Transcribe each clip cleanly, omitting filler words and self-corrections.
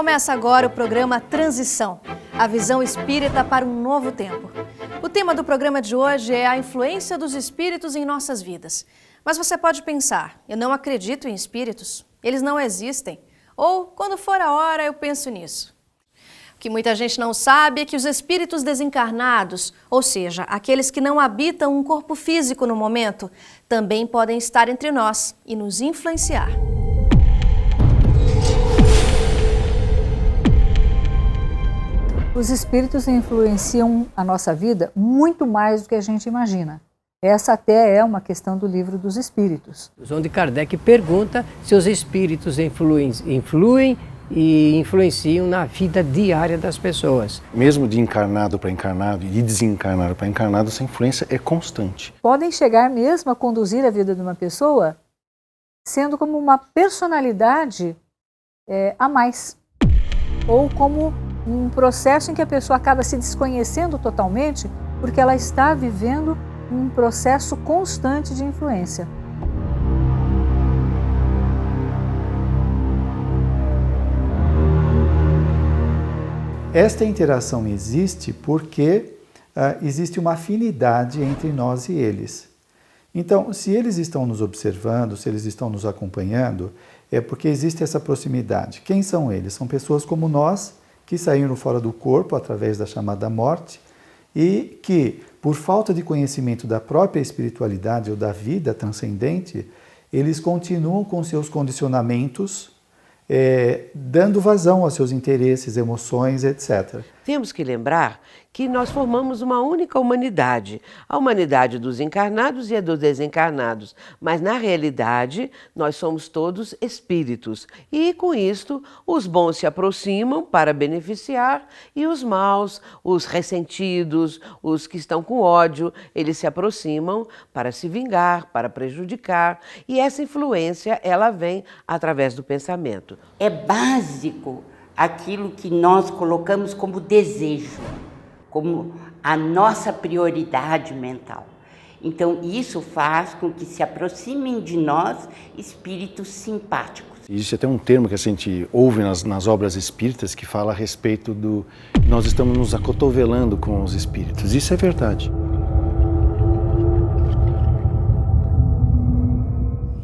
Começa agora o programa Transição, a visão espírita para um novo tempo. O tema do programa de hoje é a influência dos espíritos em nossas vidas. Mas você pode pensar, eu não acredito em espíritos, eles não existem. Ou, quando for a hora, eu penso nisso. O que muita gente não sabe é que os espíritos desencarnados, ou seja, aqueles que não habitam um corpo físico no momento, também podem estar entre nós e nos influenciar. Os espíritos influenciam a nossa vida muito mais do que a gente imagina. Essa até é uma questão do Livro dos Espíritos. Onde Kardec pergunta se os espíritos influem e influenciam na vida diária das pessoas. Mesmo de encarnado para encarnado e de desencarnado para encarnado, essa influência é constante. Podem chegar mesmo a conduzir a vida de uma pessoa sendo como uma personalidade a mais. Ou como um processo em que a pessoa acaba se desconhecendo totalmente porque ela está vivendo um processo constante de influência. Esta interação existe porque existe uma afinidade entre nós e eles. Então, se eles estão nos observando, se eles estão nos acompanhando, é porque existe essa proximidade. Quem são eles? São pessoas como nós, que saíram fora do corpo através da chamada morte e que, por falta de conhecimento da própria espiritualidade ou da vida transcendente, eles continuam com seus condicionamentos, dando vazão aos seus interesses, emoções, etc. Temos que lembrar que nós formamos uma única humanidade, a humanidade dos encarnados e a dos desencarnados, mas na realidade nós somos todos espíritos e com isto os bons se aproximam para beneficiar e os maus, os ressentidos, os que estão com ódio, eles se aproximam para se vingar, para prejudicar e essa influência ela vem através do pensamento. É básico aquilo que nós colocamos como desejo, como a nossa prioridade mental. Então, isso faz com que se aproximem de nós espíritos simpáticos. Existe até um termo que a gente ouve nas obras espíritas que fala a respeito do... Nós estamos nos acotovelando com os espíritos. Isso é verdade.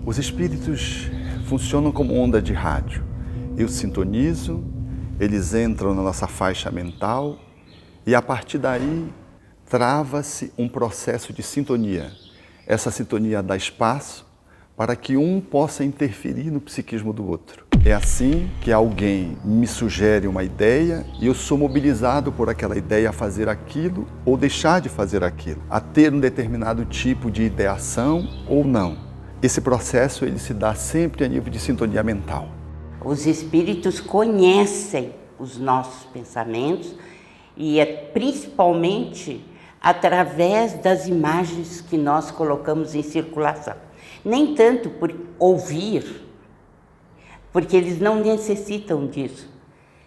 Os espíritos funcionam como onda de rádio. Eu sintonizo, eles entram na nossa faixa mental e a partir daí trava-se um processo de sintonia. Essa sintonia dá espaço para que um possa interferir no psiquismo do outro. É assim que alguém me sugere uma ideia e eu sou mobilizado por aquela ideia a fazer aquilo ou deixar de fazer aquilo, a ter um determinado tipo de ideação ou não. Esse processo ele se dá sempre a nível de sintonia mental. Os espíritos conhecem os nossos pensamentos e é principalmente através das imagens que nós colocamos em circulação. Nem tanto por ouvir, porque eles não necessitam disso.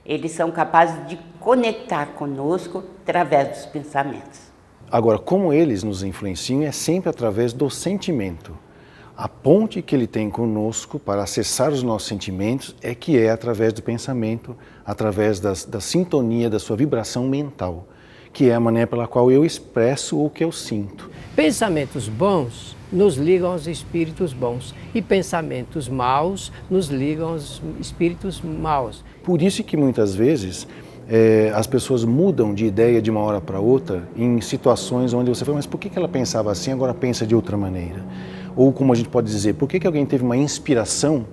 Eles são capazes de conectar conosco através dos pensamentos. Agora, como eles nos influenciam é sempre através do sentimento. A ponte que ele tem conosco para acessar os nossos sentimentos é que é através do pensamento, através da sintonia, da sua vibração mental, que é a maneira pela qual eu expresso o que eu sinto. Pensamentos bons nos ligam aos espíritos bons e pensamentos maus nos ligam aos espíritos maus. Por isso que muitas vezes as pessoas mudam de ideia de uma hora para outra em situações onde você fala, mas por que ela pensava assim, agora pensa de outra maneira? Ou como a gente pode dizer, por que alguém teve uma inspiração,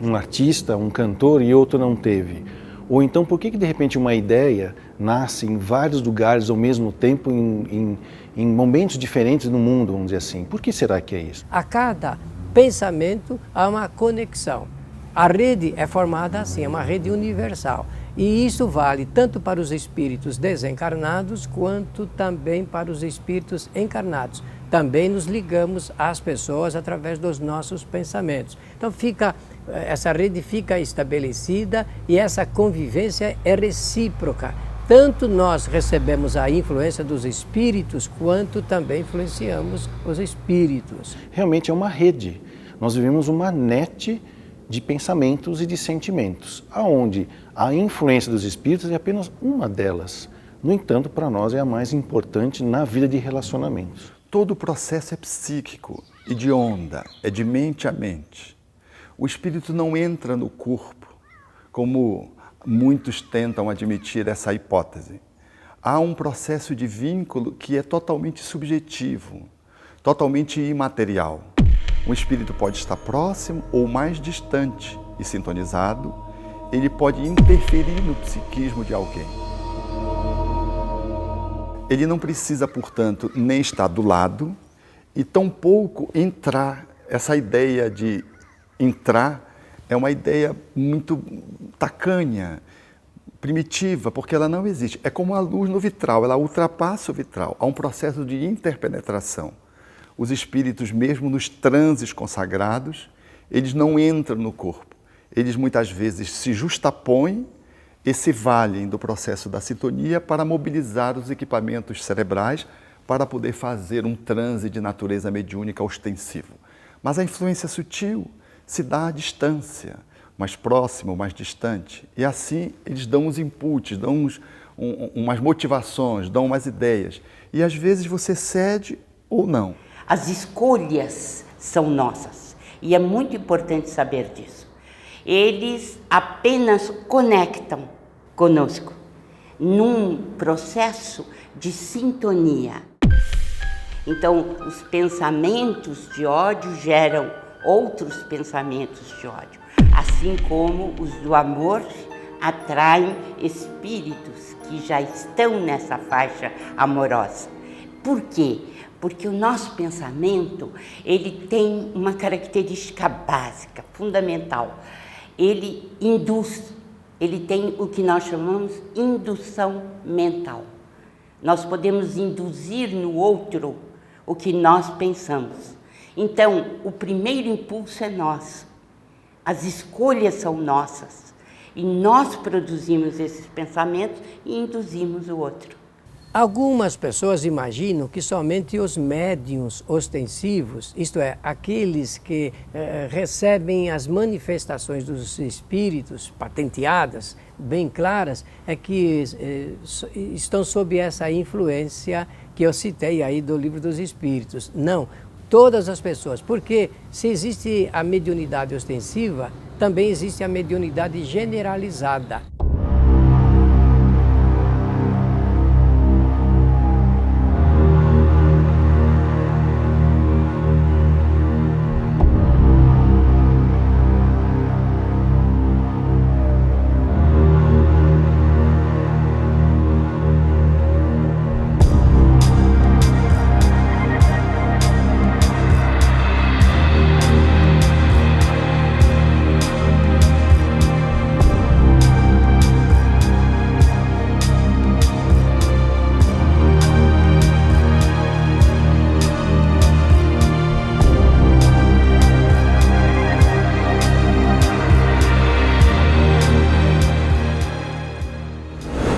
um artista, um cantor e outro não teve? Ou então por que de repente uma ideia nasce em vários lugares ao mesmo tempo, em momentos diferentes no mundo, vamos dizer assim? Por que será que é isso? A cada pensamento há uma conexão. A rede é formada assim, é uma rede universal. E isso vale tanto para os espíritos desencarnados quanto também para os espíritos encarnados. Também nos ligamos às pessoas através dos nossos pensamentos. Então essa rede fica estabelecida e essa convivência é recíproca. Tanto nós recebemos a influência dos espíritos, quanto também influenciamos os espíritos. Realmente é uma rede. Nós vivemos uma net de pensamentos e de sentimentos, aonde a influência dos espíritos é apenas uma delas. No entanto, para nós é a mais importante na vida de relacionamentos. Todo o processo é psíquico e de onda, é de mente a mente. O espírito não entra no corpo, como muitos tentam admitir essa hipótese. Há um processo de vínculo que é totalmente subjetivo, totalmente imaterial. Um espírito pode estar próximo ou mais distante e sintonizado, ele pode interferir no psiquismo de alguém. Ele não precisa, portanto, nem estar do lado e tampouco entrar. Essa ideia de entrar é uma ideia muito tacanha, primitiva, porque ela não existe. É como a luz no vitral, ela ultrapassa o vitral. Há um processo de interpenetração. Os espíritos, mesmo nos transes consagrados, eles não entram no corpo. Eles muitas vezes se justapõem e se valem do processo da sintonia para mobilizar os equipamentos cerebrais para poder fazer um transe de natureza mediúnica ostensivo. Mas a influência sutil se dá à distância, mais próximo, mais distante. E assim eles dão uns inputs, dão umas motivações, dão umas ideias. E às vezes você cede ou não. As escolhas são nossas e é muito importante saber disso. Eles apenas conectam conosco num processo de sintonia. Então, os pensamentos de ódio geram outros pensamentos de ódio, assim como os do amor atraem espíritos que já estão nessa faixa amorosa. Por quê? Porque o nosso pensamento, ele tem uma característica básica, fundamental. Ele induz, ele tem o que nós chamamos de indução mental. Nós podemos induzir no outro o que nós pensamos. Então, o primeiro impulso é nosso. As escolhas são nossas. E nós produzimos esses pensamentos e induzimos o outro. Algumas pessoas imaginam que somente os médiuns ostensivos, isto é, aqueles que recebem as manifestações dos espíritos patenteadas, bem claras, é que estão sob essa influência que eu citei aí do Livro dos Espíritos. Não, todas as pessoas, porque se existe a mediunidade ostensiva, também existe a mediunidade generalizada.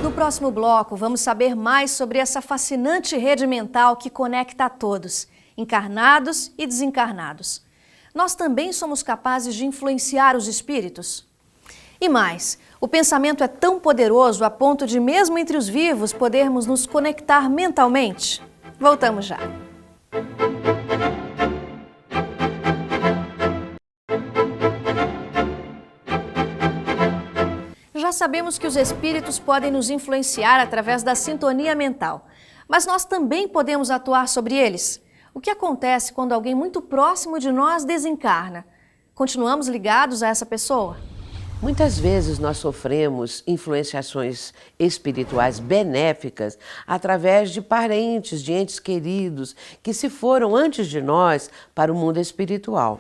No próximo bloco, vamos saber mais sobre essa fascinante rede mental que conecta a todos, encarnados e desencarnados. Nós também somos capazes de influenciar os espíritos? E mais, o pensamento é tão poderoso a ponto de, mesmo entre os vivos, podermos nos conectar mentalmente? Voltamos já. Já sabemos que os espíritos podem nos influenciar através da sintonia mental, mas nós também podemos atuar sobre eles. O que acontece quando alguém muito próximo de nós desencarna? Continuamos ligados a essa pessoa? Muitas vezes nós sofremos influenciações espirituais benéficas através de parentes, de entes queridos que se foram antes de nós para o mundo espiritual.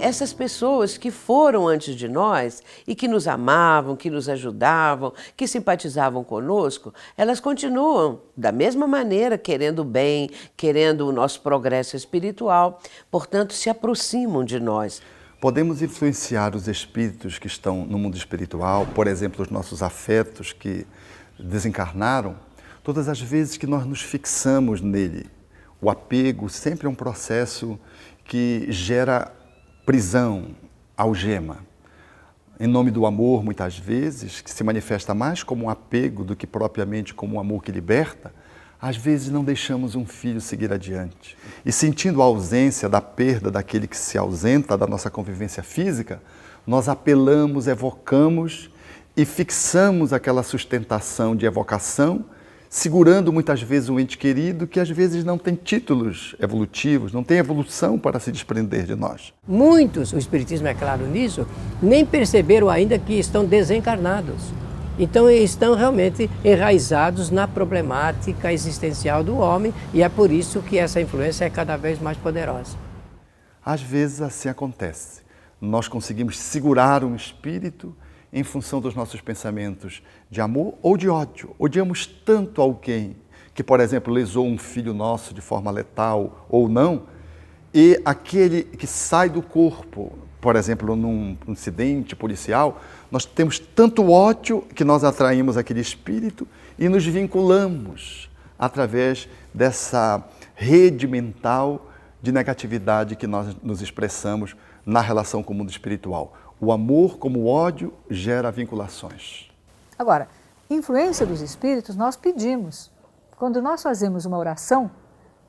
Essas pessoas que foram antes de nós e que nos amavam, que nos ajudavam, que simpatizavam conosco, elas continuam da mesma maneira, querendo o bem, querendo o nosso progresso espiritual, portanto se aproximam de nós. Podemos influenciar os espíritos que estão no mundo espiritual, por exemplo, os nossos afetos que desencarnaram, todas as vezes que nós nos fixamos nele. O apego sempre é um processo que gera prisão, algema. Em nome do amor, muitas vezes, que se manifesta mais como um apego do que propriamente como um amor que liberta, às vezes não deixamos um filho seguir adiante. E sentindo a ausência da perda daquele que se ausenta da nossa convivência física, nós apelamos, evocamos e fixamos aquela sustentação de evocação, segurando muitas vezes um ente querido que às vezes não tem títulos evolutivos, não tem evolução para se desprender de nós. Muitos, o Espiritismo é claro nisso, nem perceberam ainda que estão desencarnados. Então estão realmente enraizados na problemática existencial do homem e é por isso que essa influência é cada vez mais poderosa. Às vezes assim acontece. Nós conseguimos segurar um espírito em função dos nossos pensamentos de amor ou de ódio. Odiamos tanto alguém que, por exemplo, lesou um filho nosso de forma letal ou não, e aquele que sai do corpo, por exemplo, num incidente policial, nós temos tanto ódio que nós atraímos aquele espírito e nos vinculamos através dessa rede mental de negatividade que nós nos expressamos na relação com o mundo espiritual. O amor, como o ódio, gera vinculações. Agora, influência dos espíritos nós pedimos. Quando nós fazemos uma oração,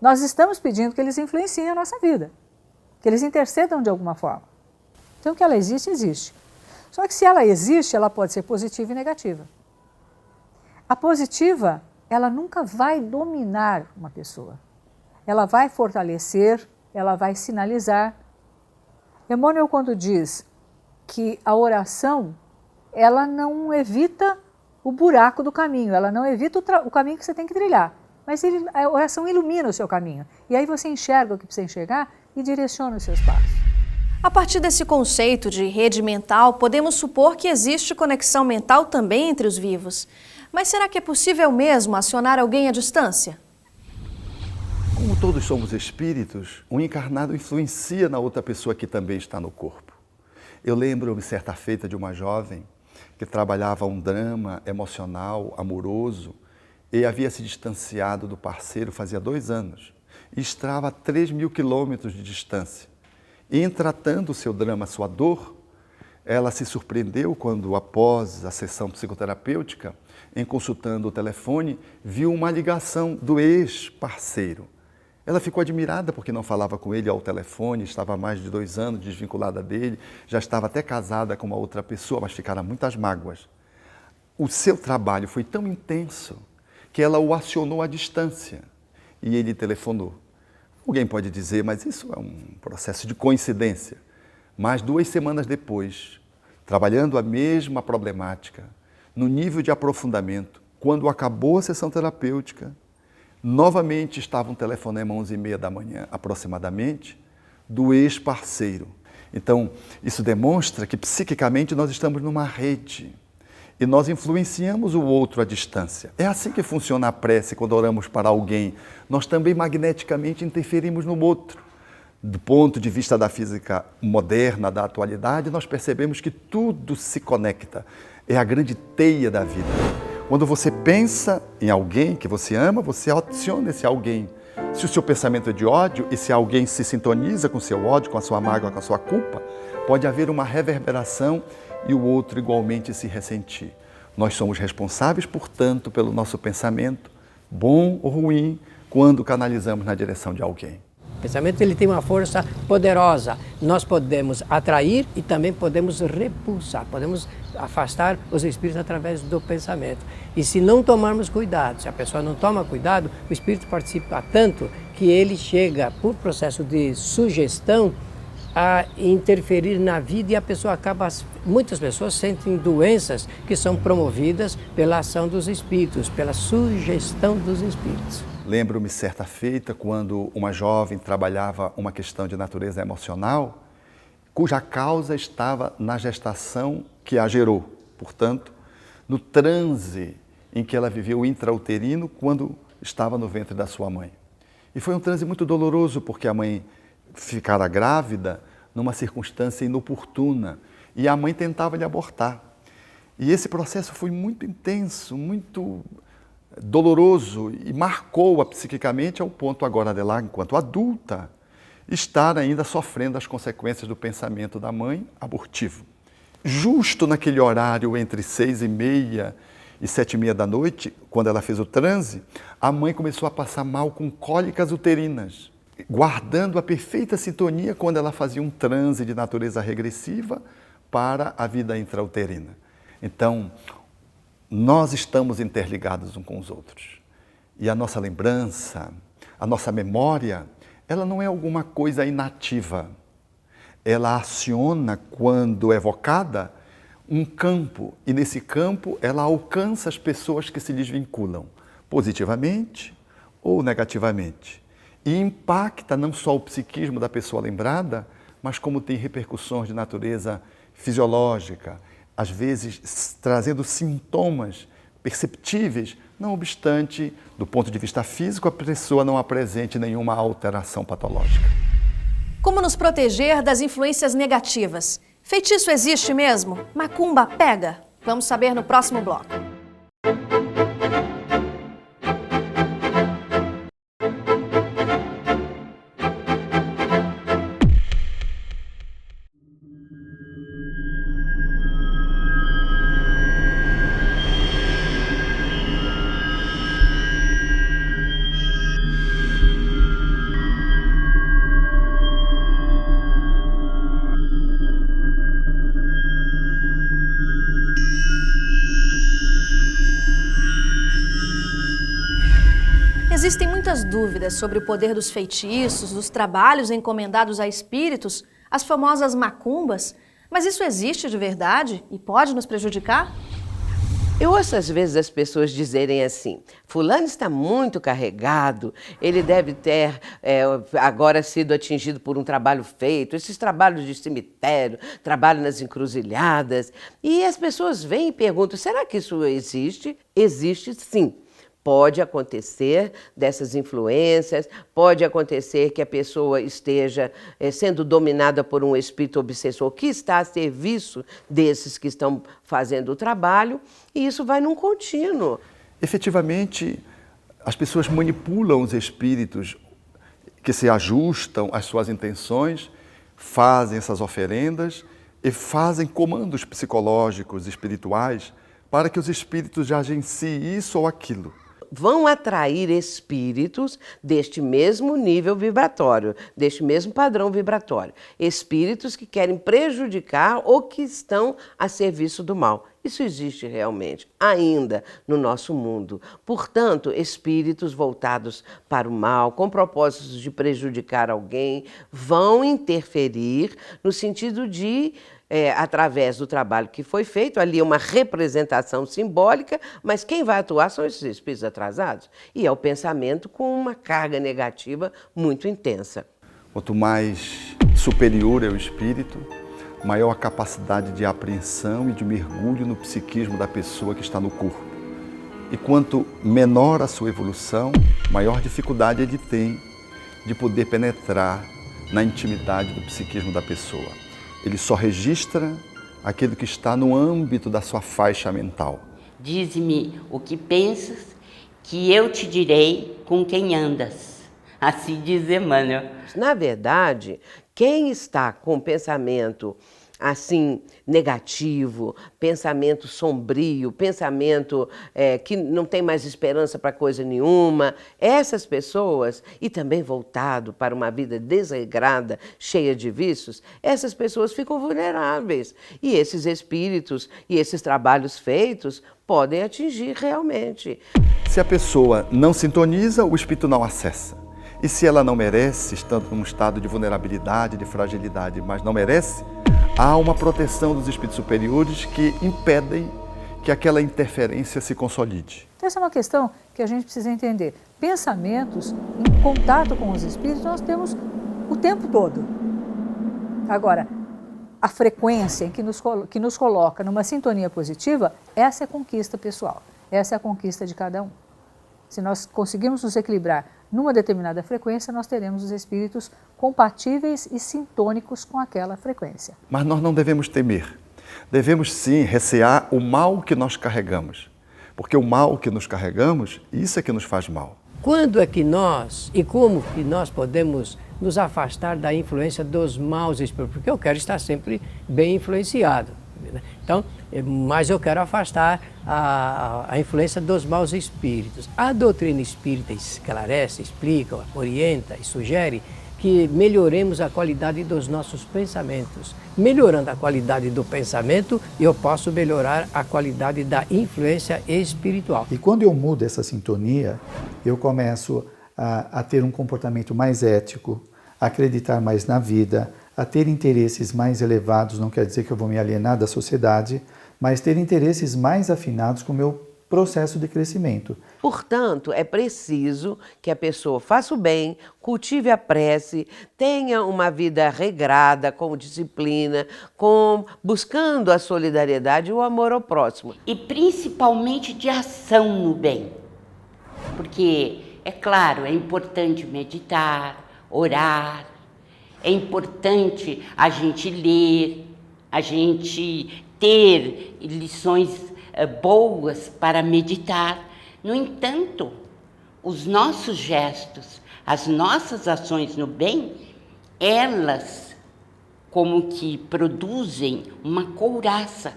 nós estamos pedindo que eles influenciem a nossa vida, que eles intercedam de alguma forma. Então, que ela existe, existe. Só que se ela existe, ela pode ser positiva e negativa. A positiva, ela nunca vai dominar uma pessoa. Ela vai fortalecer, ela vai sinalizar. Emmanuel, quando diz que a oração, ela não evita o buraco do caminho, ela não evita o caminho que você tem que trilhar, mas a oração ilumina o seu caminho. E aí você enxerga o que precisa enxergar e direciona os seus passos. A partir desse conceito de rede mental, podemos supor que existe conexão mental também entre os vivos. Mas será que é possível mesmo acionar alguém à distância? Como todos somos espíritos, um encarnado influencia na outra pessoa que também está no corpo. Eu lembro-me, certa feita, de uma jovem que trabalhava um drama emocional, amoroso, e havia se distanciado do parceiro fazia 2 anos, e estava a 3.000 quilômetros de distância. E em tratando o seu drama, sua dor, ela se surpreendeu quando, após a sessão psicoterapêutica, em consultando o telefone, viu uma ligação do ex-parceiro. Ela ficou admirada porque não falava com ele ao telefone, estava há mais de 2 anos desvinculada dele, já estava até casada com uma outra pessoa, mas ficaram muitas mágoas. O seu trabalho foi tão intenso que ela o acionou à distância e ele telefonou. Alguém pode dizer, mas isso é um processo de coincidência. Mas 2 semanas depois, trabalhando a mesma problemática, no nível de aprofundamento, quando acabou a sessão terapêutica, novamente estava um telefonema às 11h30 da manhã, aproximadamente, do ex-parceiro. Então, isso demonstra que psiquicamente nós estamos numa rede e nós influenciamos o outro à distância. É assim que funciona a prece quando oramos para alguém. Nós também magneticamente interferimos no outro. Do ponto de vista da física moderna, da atualidade, nós percebemos que tudo se conecta. É a grande teia da vida. Quando você pensa em alguém que você ama, você aciona esse alguém. Se o seu pensamento é de ódio e se alguém se sintoniza com o seu ódio, com a sua mágoa, com a sua culpa, pode haver uma reverberação e o outro igualmente se ressentir. Nós somos responsáveis, portanto, pelo nosso pensamento, bom ou ruim, quando canalizamos na direção de alguém. pensamento ele tem uma força poderosa. Nós podemos atrair e também podemos repulsar, podemos afastar os espíritos através do pensamento. E se não tomarmos cuidado, se a pessoa não toma cuidado, o espírito participa tanto que ele chega, por processo de sugestão, a interferir na vida e a pessoa acaba, muitas pessoas sentem doenças que são promovidas pela ação dos espíritos, pela sugestão dos espíritos. Lembro-me certa feita quando uma jovem trabalhava uma questão de natureza emocional, cuja causa estava na gestação que a gerou, portanto, no transe em que ela viveu o intrauterino quando estava no ventre da sua mãe. E foi um transe muito doloroso porque a mãe ficara grávida numa circunstância inoportuna e a mãe tentava lhe abortar. E esse processo foi muito intenso, muito doloroso e marcou-a psiquicamente ao ponto agora dela, enquanto adulta, estar ainda sofrendo as consequências do pensamento da mãe abortivo. Justo naquele horário entre 6h30 e 7h30 da noite, quando ela fez o transe, a mãe começou a passar mal com cólicas uterinas, guardando a perfeita sintonia quando ela fazia um transe de natureza regressiva para a vida intrauterina. Então, nós estamos interligados uns com os outros. E a nossa lembrança, a nossa memória, ela não é alguma coisa inativa. Ela aciona, quando evocada, um campo. E nesse campo, ela alcança as pessoas que se desvinculam, positivamente ou negativamente. E impacta não só o psiquismo da pessoa lembrada, mas como tem repercussões de natureza fisiológica, às vezes trazendo sintomas perceptíveis, não obstante, do ponto de vista físico, a pessoa não apresente nenhuma alteração patológica. Como nos proteger das influências negativas? Feitiço existe mesmo? Macumba pega? Vamos saber no próximo bloco. Existem muitas dúvidas sobre o poder dos feitiços, dos trabalhos encomendados a espíritos, as famosas macumbas, mas isso existe de verdade e pode nos prejudicar? Eu ouço às vezes as pessoas dizerem assim: fulano está muito carregado, ele deve ter agora sido atingido por um trabalho feito, esses trabalhos de cemitério, trabalho nas encruzilhadas. E as pessoas vêm e perguntam: será que isso existe? Existe sim. Pode acontecer dessas influências, pode acontecer que a pessoa esteja sendo dominada por um espírito obsessor que está a serviço desses que estão fazendo o trabalho, e isso vai num contínuo. Efetivamente, as pessoas manipulam os espíritos que se ajustam às suas intenções, fazem essas oferendas e fazem comandos psicológicos, espirituais, para que os espíritos agenciem isso ou aquilo. Vão atrair espíritos deste mesmo nível vibratório, deste mesmo padrão vibratório. Espíritos que querem prejudicar ou que estão a serviço do mal. Isso existe realmente, ainda no nosso mundo. Portanto, espíritos voltados para o mal, com propósitos de prejudicar alguém, vão interferir no sentido de através do trabalho que foi feito, ali é uma representação simbólica, mas quem vai atuar são esses espíritos atrasados. E é o pensamento com uma carga negativa muito intensa. Quanto mais superior é o espírito, maior a capacidade de apreensão e de mergulho no psiquismo da pessoa que está no corpo. E quanto menor a sua evolução, maior dificuldade ele tem de poder penetrar na intimidade do psiquismo da pessoa. Ele só registra aquilo que está no âmbito da sua faixa mental. Dize-me o que pensas, que eu te direi com quem andas. Assim diz Emmanuel. Na verdade, quem está com pensamento assim, negativo, pensamento sombrio, pensamento que não tem mais esperança para coisa nenhuma, essas pessoas, e também voltado para uma vida desregrada, cheia de vícios, essas pessoas ficam vulneráveis. E esses espíritos e esses trabalhos feitos podem atingir realmente. Se a pessoa não sintoniza, o espírito não acessa. E se ela não merece, estando num estado de vulnerabilidade, de fragilidade, mas não merece, há uma proteção dos espíritos superiores que impedem que aquela interferência se consolide. Essa é uma questão que a gente precisa entender. Pensamentos em contato com os espíritos nós temos o tempo todo. Agora, a frequência que nos coloca numa sintonia positiva, essa é a conquista pessoal, essa é a conquista de cada um. Se nós conseguirmos nos equilibrar numa determinada frequência, nós teremos os espíritos compatíveis e sintônicos com aquela frequência. Mas nós não devemos temer. Devemos sim recear o mal que nós carregamos. Porque o mal que nos carregamos, isso é que nos faz mal. Quando é que nós e como que nós podemos nos afastar da influência dos maus espíritos? Porque eu quero estar sempre bem influenciado. Então, mas eu quero afastar a influência dos maus espíritos. A doutrina espírita esclarece, explica, orienta e sugere que melhoremos a qualidade dos nossos pensamentos. Melhorando a qualidade do pensamento, eu posso melhorar a qualidade da influência espiritual. E quando eu mudo essa sintonia, eu começo a ter um comportamento mais ético, a acreditar mais na vida, a ter interesses mais elevados, não quer dizer que eu vou me alienar da sociedade, mas ter interesses mais afinados com o meu processo de crescimento. Portanto, é preciso que a pessoa faça o bem, cultive a prece, tenha uma vida regrada, com disciplina, buscando a solidariedade e o amor ao próximo. E principalmente de ação no bem. Porque, é claro, é importante meditar, orar, é importante a gente ler, a gente ter lições boas para meditar. No entanto, os nossos gestos, as nossas ações no bem, elas como que produzem uma couraça,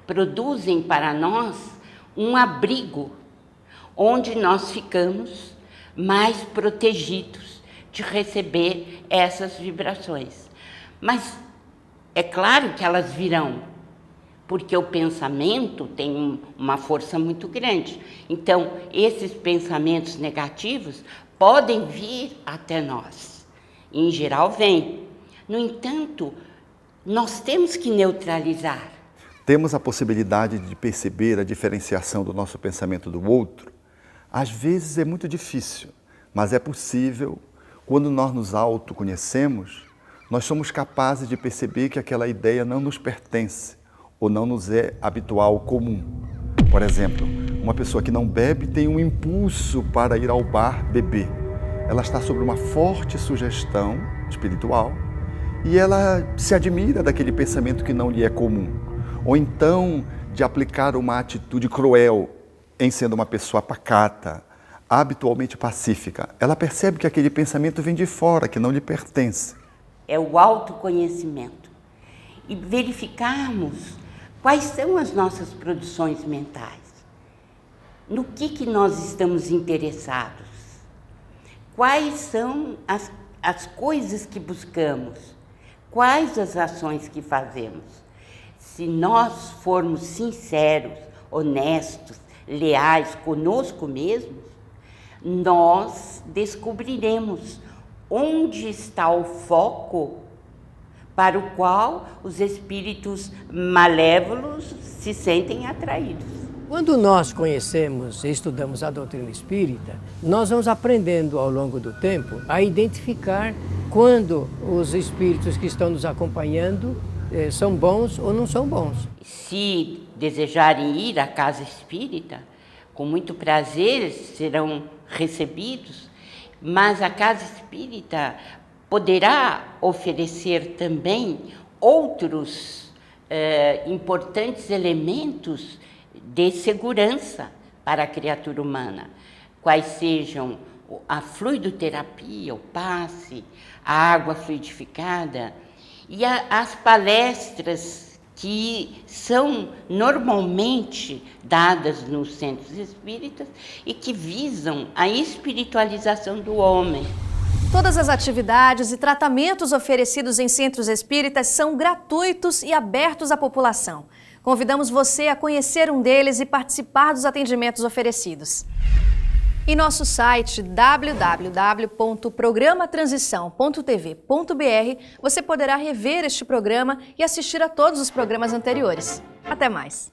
produzem para nós um abrigo, onde nós ficamos mais protegidos de receber essas vibrações. Mas é claro que elas virão, porque o pensamento tem uma força muito grande. Então, esses pensamentos negativos podem vir até nós. Em geral, vêm. No entanto, nós temos que neutralizar. Temos a possibilidade de perceber a diferenciação do nosso pensamento do outro. Às vezes é muito difícil, mas é possível. Quando nós nos autoconhecemos, nós somos capazes de perceber que aquela ideia não nos pertence ou não nos é habitual, comum. Por exemplo, uma pessoa que não bebe tem um impulso para ir ao bar beber. Ela está sob uma forte sugestão espiritual e ela se admira daquele pensamento que não lhe é comum. Ou então de aplicar uma atitude cruel em sendo uma pessoa pacata, habitualmente pacífica. Ela percebe que aquele pensamento vem de fora, que não lhe pertence. É o autoconhecimento. E verificarmos quais são as nossas produções mentais. No que nós estamos interessados. Quais são as coisas que buscamos. Quais as ações que fazemos. Se nós formos sinceros, honestos, leais conosco mesmos, nós descobriremos onde está o foco para o qual os espíritos malévolos se sentem atraídos. Quando nós conhecemos e estudamos a doutrina espírita, nós vamos aprendendo ao longo do tempo a identificar quando os espíritos que estão nos acompanhando são bons ou não são bons. Se desejarem ir à casa espírita, com muito prazer serão recebidos, mas a casa espírita poderá oferecer também outros importantes elementos de segurança para a criatura humana, quais sejam a fluidoterapia, o passe, a água fluidificada E as palestras que são normalmente dadas nos centros espíritas e que visam a espiritualização do homem. Todas as atividades e tratamentos oferecidos em centros espíritas são gratuitos e abertos à população. Convidamos você a conhecer um deles e participar dos atendimentos oferecidos. Em nosso site www.programatransição.tv.br você poderá rever este programa e assistir a todos os programas anteriores. Até mais!